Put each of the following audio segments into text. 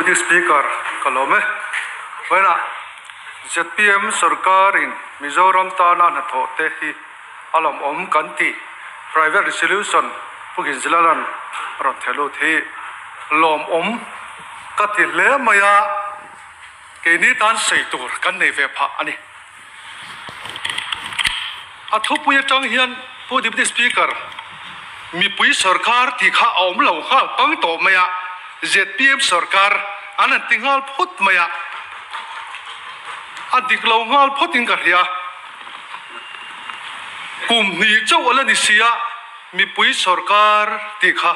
Deputy Speaker kalome wena ZPM sorkarin Mizoram tana na thote hi alom kanti private resolution pugin zilalan ron thelo the lom kati le maya ke ni tan seitur kan nei ve pha ani athu puya tang hian pu Deputy Speaker mi pui sarkar ti kha om lo kha tang to maya ZPM sarkar anan tingal phut maya adik lo ngal photin ka ria kum ni chau ala ni sia mi pui sarkar ti kha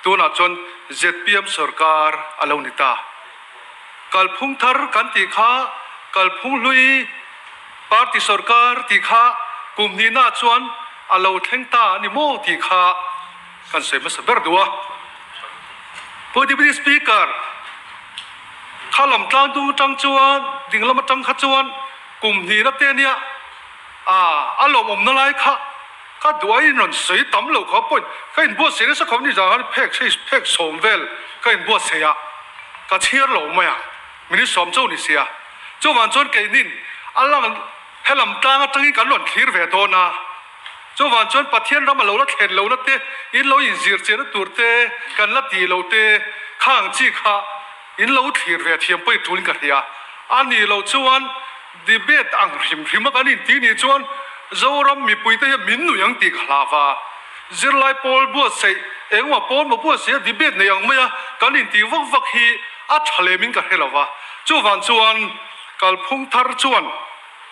tuna chon ZPM sarkar alo ni ta kalphung thar kan ti kha kalphung lui party sarkar ti kha kum ni na chuan alo thlengta ni mo ti kha kan se ma saber duwa Deputy Speaker khalam tlang tu tang chuan dinglam tang kha chuan kum ni na te nia alom om na lai kha duai non sei tam lo kha pon ka in bo se sa khom ni ja han phek somvel ka in bo se ya ka chiar lo ma ya mini som chau ni sia chu wan chon ke nin alang helam tlang tangi kan lon thlir ve do na chu wan chon pathian ram lo la khen lo na te in lo in zir che na tur te kan la ti lo te khang chi kha in lo thlir ve thiam poi tulin ka ria ani lo chuan debate ang rim kan in ti ni chuan zoram mi pui te min nu yang ti khlawa zirlai pol bu sei engwa pol mo bu se debate ne yang maya kan in ti vak hi a thale min ka helawa chu wan chuan kal phung thar chuan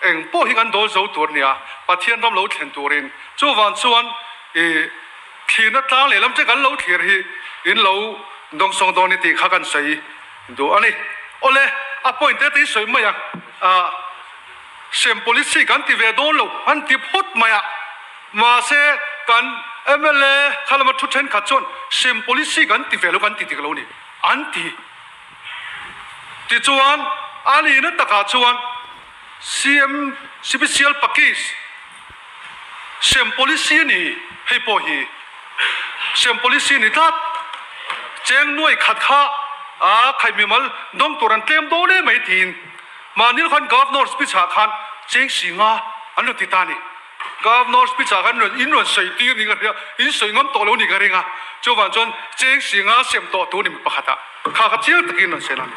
eng po hi kan dol zo tur nia pathian ram lo thlen turin chu wan chuan thina tlang le lam che kan lo thir hi in lo dong song don ni ti kha kan sei do ani ole appointed ti soi maya sem policy kan ti ve don lo an ti phut maya ma se kan MLA khalama thu then kha chon sem policy kan ti ve lo kan ti lo ni an ti chuan ani na taka chuan CM special package sem policy ni hei po hi sem policy ni tat cheng nuai khat kha khai mi mal dong turan tlem do le mai tin manil khan governor speech khan cheng singa anu ti tani governor speech khan in ron sei ti ni ga in sei ngam to lo ni ga ringa chu wan chon cheng singa sem to tu ni pakhata kha chial takin non selan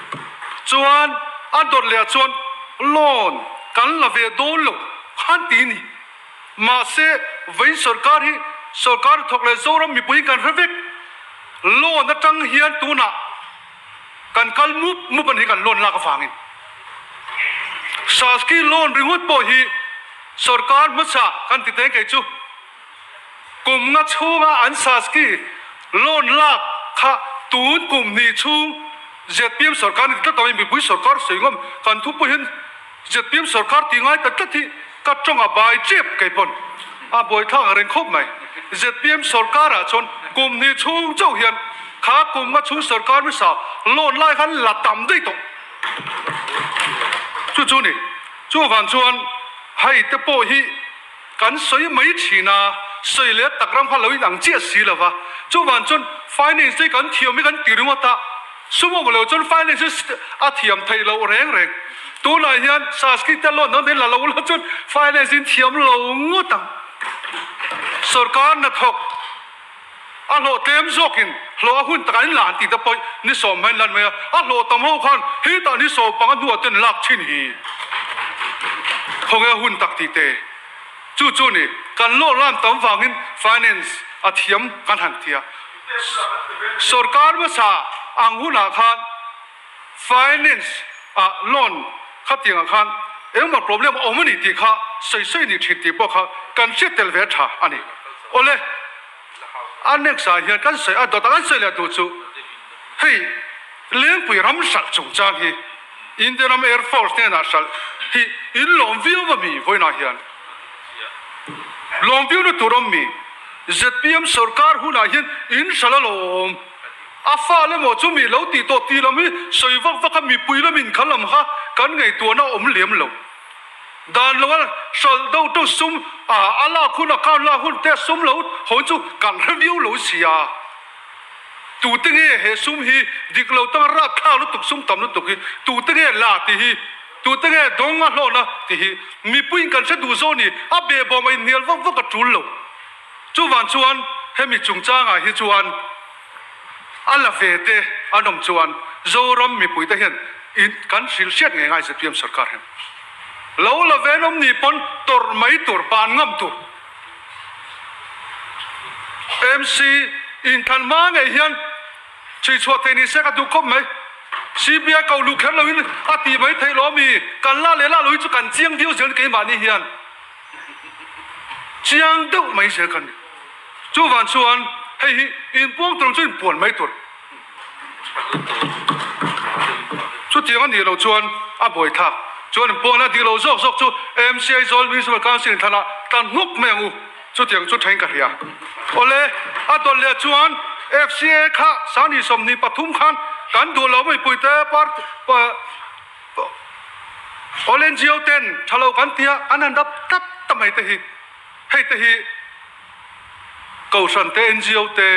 chuan ador le chuan loan kan la ve do lo khan ti ni ma se vai sarkar thok le zoram mi pui kan revek loan na tang hian tu na kan kal mu pan hi kan loan la ka fangin saski loan ringut po hi sarkar ma sa kan ti te ke chu kum nga chunga an saski loan la kha tun kum ni chung ZPM sarkar ni ta toy mi pui sarkar seingom kan thu po hin ZPM sarkar ti ngai ta thi ka chonga bai chep ke pon a boi thang ren khop mai ZPM sarkar a chon kum ni chung chau hian kha kum nga chung sarkar mi sa lon lai khan la tam dei to chu ni chu van chuan hai te po hi kan soi mai china soi le takram kha loi dang che si lawa chu van chon finance kan thiam mi kan tiruma ta sumo lo chon finance a thiam thai lo reng tu na hian saski te lo no de la lo chon finance in thiam lo ngotang sarkar na thok a lo tem zokin lo hun takan lan ti ta poi ni som han lan me a lo tam ho khan hi ta ni so pang du ten lak chin hi khonga hun tak ti te chu ni kan lo lam tam wangin finance a thiam kan han thia sarkar ma sa ang huna khan finance loan khatinga khan engma problem omani ti kha sei ni thiti po kha kan settle ve tha ani ole anexa hian kan sei a dot kan sei la tu chu hei leng pui ram sak chung chang hi Indian Air Force ne na sal hi in lom view ma mi voina hian lom view no turom mi ZPM sarkar huna hian in salalom afa le mo chu mi lo ti to ti lami soi vak mi pui la min khalam ha kan ngai tu na om lem lo dan lo sol do to sum ala khuna ka la hun te sum lo hon chu kan review lo sia ตูตึงเฮซุมฮีดิกเราต้องรับข้าวลุตุกซุมตำลุตุกฮีตูตึงลาติฮีตูตึงดงอ่ะโลนะติฮีมีปุ่นกันเสดูโซนี่อาเบบอไม่เนียลวักกระจุลโลจูวันชวนให้มีจุงจ้างอ่ะฮิจวนอัลลาเวเตอันนมชวนโจรมมีปุ่นแต่เห็นอินกันสิลเชียดง่ายๆจะเตรียมสังกัดเห็นแล้วละเวนอมนี่ปนตัวไม่ตัวปานงำตัวMC อินทันมาไงเฮียนชีชวดเทนิสก็ดูครบไหมCBI เกาลูกแค่เราอินอาตีไม่ไทยล้อมีกันล่าเลล่าลุยจุกันเจียงวิวเสียงกี่บาทนี่เฮียนเจียงดูไม่เสียกันจูวันชวนให้อินพวกตรงจุนปวนไม่ตัวชุดเจียงอันนี้เราชวนอาบ่อยทักชวนปวนอันนี้เราซอกจู MCI โซลมีสมัครการสินธนาการงกแมงอูชุดเจียงชุดแทงกันเฮียโอเล่อาตัวเลี้ยชวน FCA ค่ะสานิสมนิปทุมขันกันดูเราไม่ปุยเตะปาร์โอเลนจิโอเทนชาลกันเตียอันนั้นดับทำไมเตะให้เตะกูสันเตนจิโอเตะ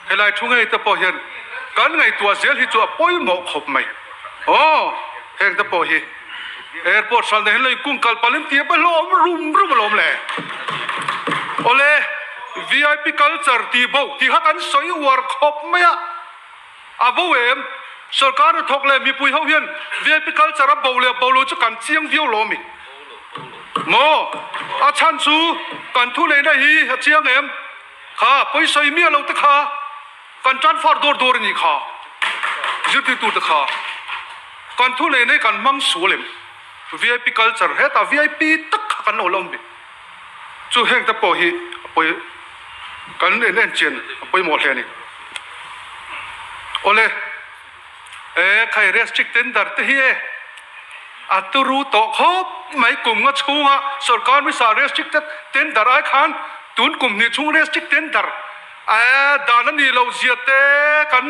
ให้ไล่ช่วงให้เตะพอเห็นกันไงตัวเสียที่ตัวป่วยหมอกขบไหมโอ้เห็นเตะพอเห็นแอร์พอร์ตสันเดนเลยกุ้งกัลปาลิมเตียไปล้อมรุมล้อมเลยโอเล่ VIP culture ที่บอกที่ฮักันสวยวัวขบไหมอะอาบ่เอ็มสุรการทกเลยมีปุยเขาเห็น VIP culture รับบ่เลยบ่รู้จุกันเจียงวิวล้อมีโมอาชันซูกันทุเรศได้ฮีเจียงเอ็มข้าไปใส่เมียเราตะข้ากันจันฟาร์ดอร์นี่ข้ายึดที่ตัวตะข้ากันทุเรศได้กันมังสูเลม VIP culture เฮต้า VIP ตะข้ากันโอลมบีจู่แห่งตะปอฮีไปกันเล่นเจนไปหมดเลยนี่โอเล่ใคร restricted ดัดที่อัตรู้ต่อครบไม่กลุ่มก็ชูงะสุรการไม่สา restricted เต็นดัดไอ้ขันตุนกลุ่มนี้ชู restricted ดัดดานันนี่เราเสียเตกัน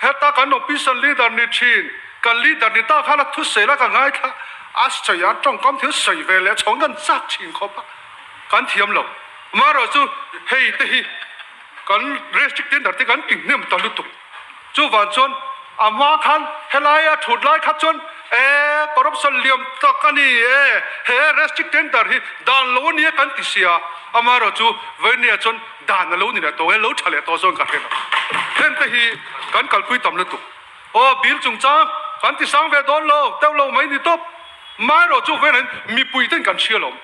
เฮต้ากันอภิสันลีดันนี่ชินกันลีดันนี่ตาข้าละทุเสละกันง่ายค่ะอาศัยจ้องกำถือใส่เวลชงกันซักชินครบกันเทียมเรามาเราจู่เฮ้ยเตะกัน restricted ดัดที่กันกิ่งเนี่ยมันตลุตุจู่วันจนอามาขันเฮลัยถูดไล่ขัดจนcorruption เลี่ยมตะกันนี่restricted ดัดที่ด่านโลนี่กันติเสียอามาเราจู่เวนี่จนด่านโลนี่แหละตัวโลทะเลตัวส่วนกันเห็นเห็นเตะกันกัลปุยตำลุตุโอ้บิลจุงจ้ากันที่สังเวดอนโลเต้าโลไม่นี่ตบมาเราจู่เวนั้นมีปุยเต้นกันเชียร์ลม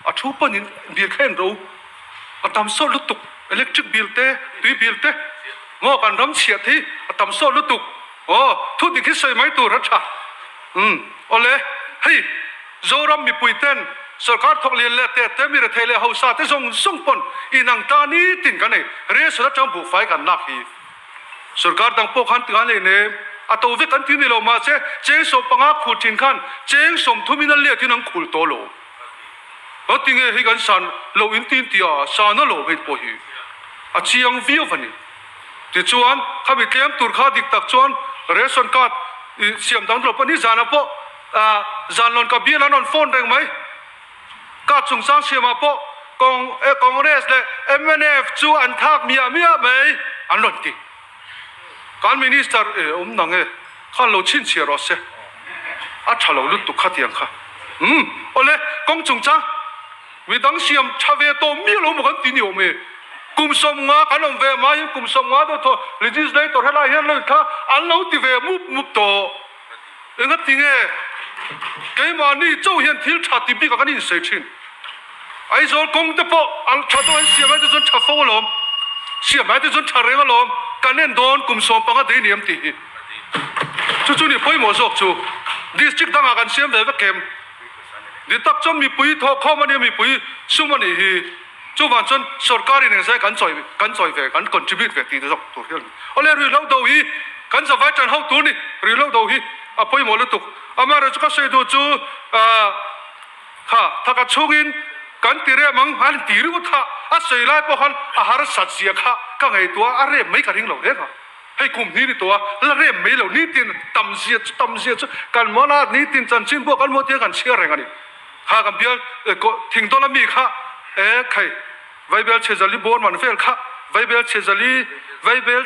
อาชูปนินบิลแค่นรู้อาตามโซลุตุelectric bill เต้ตุย bill เต้งอกันรำเฉียดที่อาตามโซลุตุโอ้ทุกที่คิดใส่ไม่ตัวรัชชาโอเล่เฮ้ยโจรมีปุยเต้นสุรการทกเลียนเล่เต้มีระเทเลเฮาซาเต้ส่งปนอีนังตานี้ตินกันเนี่ยเรื่องสุดจังบุกไฟกันนักฮีสุรการดังพวกขันติกันเลยเนี่ยอาตัววิกันที่นี่เรามาเจ้งสมปังอาขุดทิ้งขันเจ้งสมทุมินันเลียที่นังขุดโตโลเอาติงให้กันสันโลอินตินตีอาสานโลไม่พอฮีอาเชียงวิวฟันนี่ที่ชวนข้าไปเตรียมตุรคาดิกตักชวนเรสันกัดเสียมดังตลบปนิจานะพอจานลอนกับเบียร์แล้วนอนโฟนแรงไหมกัดสงสารเสียมาพอกองเรสเลย MNF จูอันทักมีไหมอันหล่นตีการมินิสเตอร์นังข้าเราชินเชียร์รอเซ่อาชาเราลุตุขัดยังค่ะโอเล่กองจงจ้าวิดังเสียมชาเวโตมีเราบุกันตีนิโอเมกุมสมงากันองเวมายิกุมสมงาตัว legislator ให้เราเห็นเลยค่ะอันเราตีเวมุบโตเอ็งก็ติงเกมอันนี้เจ้าเห็นทิลชาติปีกันนี่เสียชินไอ้โซกงเตปออันชาตัวเสียไม่ได้จนชาโฟลมเสียไม่ได้จนชาเรงลมกันเน้นโดนกุมสมปังก็ได้เนียมตีจู่นี่พ่อยหมอสกจู่ district ต่างกันเสียแบบเกมดิตักจอมมีปุยทอข้อมันเนี่ยมีปุยซุ่มมันนี่จู่วันจนสุรการเนี่ยใช้กันซอยเวกัน contribute เวทีตัวตัวเรื่องอะไรรีเลาดูฮีกันจะไว้จันเฮาตัวนี่รีเลาดูฮีอ่ะพ่อยหมอเลยตุกอามาเราจะก็ใช้ดูจู่ค่ะถ้าก็ช่วงกันตีเรื่องมังหันตีรู้ท่าอ่ะใส่ไล่พวกhanอาหารสัตว์เสียค่ะก็ไงตัวอะไรไม่กระดิ่งเราเนี่ยค่ะให้กลุ่มนี้นี่ตัวแล้วเรื่องไม่เรานี่ตีนต่ำเสียกันมอนานี่ตีนจันชินพวกกันมอเทียกันเชื่ออะไรกันนี่ข้ากันเพียงทิ้งตัวละมีค่ะใครไวเบลเชซาลีบอนมันเฟลค่ะไวเบลเชซาลีไวเบล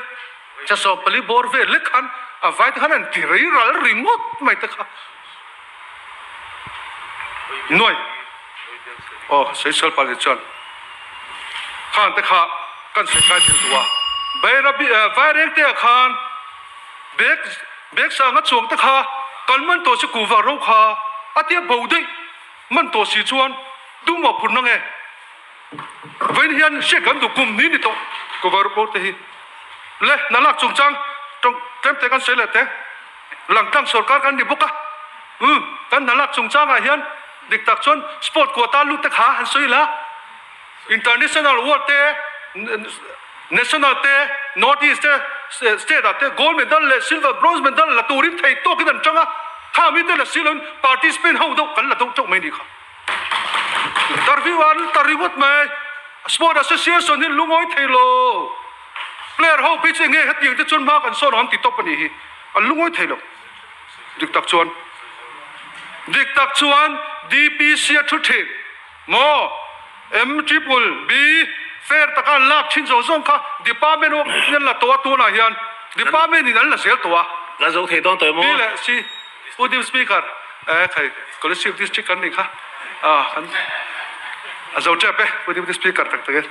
จะสอบปริบอร์เวเล็กขันไว้ท่านนั้นที่ไรรีโมทไม่ตะค่ะหน่วยโอ้ใช้เชลปาลิจันข้างตะค่ะกันเสียใจถึงตัวใบระเบียบไฟเร่งเตะขานเบกสางช่วงตะค่ะกันมันตัวสกูวารุค่ะอาเทียบบูดีมันตัวสีชวนดูหมอพุ่นนั่งเองเวันยันเชื่อกันดูกลุ่มนี้นี่ตัวกูวารุโปรตีเล่นั่นลักจงจังตรงเต็มแต่กันเสียเลยแต่หลังตั้งสกัดกันดิบุกะกันนั่นลักจงจังไอ้ยันดิกตักชนสปอร์ตกัวตาลุตะขาหันสุยละinternational world เต national เต north east เต state เต gold medal เล silver bronze medal ละตูริมไทยโตกันนั่นจังอ่ะข้ามีแต่ละสิลัน participant เขาต้องกันละต้องจบไม่ดีครับตาร์วิวันตาร์วิวัดไหม sport association นี่ลุงอ้อยไทยโล player เขาไปเจอไงฮัดยังจะชนมากกันโซนหันติดตบปนี่อันลุงอ้อยไทยโลดิกตักชวน DPC ทุกทีโม M triple B fair ตะการลากชิ้นส่งค่ะ department นั่นละตัวไหนยัน department นี่นั่นละเสียตัวแล้วจะถือต้องเติมมั้งนี่แหละสิผู้ดีสปีกเกอร์ใครก็เลยสิบดิสทริกกันนี่ค่ะจะเจ็บไปผู้ดีสปีกเกอร์ตักกัน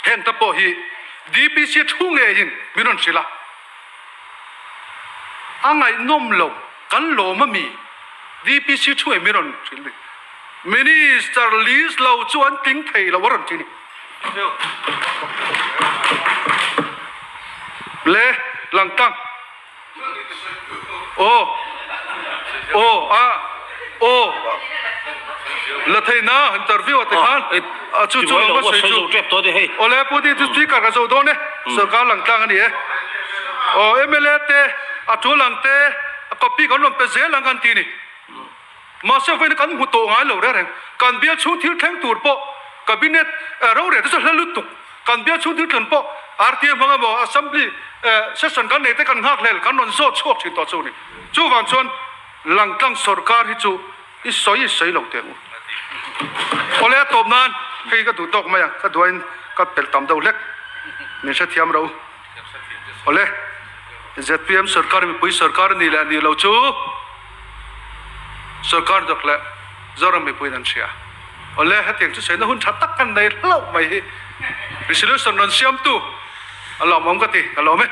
เห็นตะโพฮี DPC ทุ่งเองมีนนสิละอันไหนนุ่มลงกันโลมามี DPC ช่วยมีนนสิละมินิสเตอร์ลีสเราชวนทิ้งไทยเราวรันจีนี่เล่หลังตั้งโอ้ละไทยนะอินเตอร์วิวอะที่ขันจู่เราไม่ใช่จู่โอ้เล่พูดที่สปีกเกอร์กันสุดโดนเนี่ยสกัดหลังตั้งอันนี้โอ้MLAเตะจู่หลังเตะก็ปีกันลงไปเสียหลังกันทีนี่มาเสียไฟในกันหัวโตง่ายเลยได้เลยการเบี้ยชูที่แทงตูดโปกับบินเนตเราเรียกที่สุดแล้วลุตุกการเบี้ยชูที่ถึงโปRTM มังบอก assembly เซสชันกันเนี่ยแต่กันหักเลยกันนนโซ่โชคชินต่อสู้นี่จู่วันชวนหลังตั้งสกัดที่จู่อีสอยลงเตียงโอเล่ตบนานใครก็ดูตกมาอย่างก็ดูก็เป็นตำดาวเล็กนี่ใช่เทียมเราโอเล่ ZPM สกัดมีปุยสกัดนี่แหละนี่เราจู่สกัดดอกแหละจอร์มีปุยนั่นเชียโอเล่ให้เตียงจะใช้น้ำหุ่นชัดตักกันในเล่าไม่ resolution นั้นเชื่อมตู้เรามองกันทีเราไหม